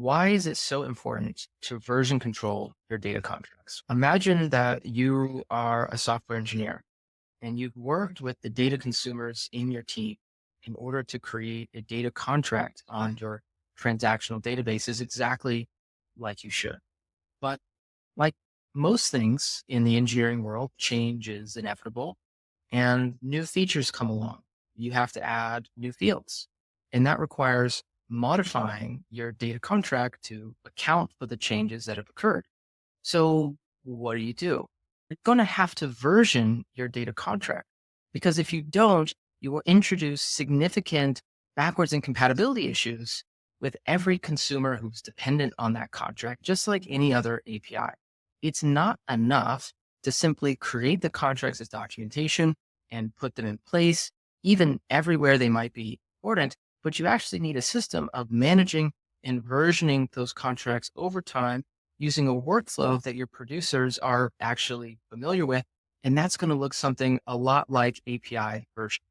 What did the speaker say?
Why is it so important to version control your data contracts? Imagine that you are a software engineer and you've worked with the data consumers in your team in order to create a data contract on your transactional databases exactly like you should. But like most things in the engineering world, change is inevitable and new features come along. You have to add new fields, and that requires modifying your data contract to account for the changes that have occurred. So, what do? You're going to have to version your data contract because if you don't, you will introduce significant backwards incompatibility issues with every consumer who's dependent on that contract, just like any other API. It's not enough to simply create the contracts as documentation and put them in place, even everywhere they might be important, but you actually need a system of managing and versioning those contracts over time using a workflow that your producers are actually familiar with. And that's going to look something a lot like API version.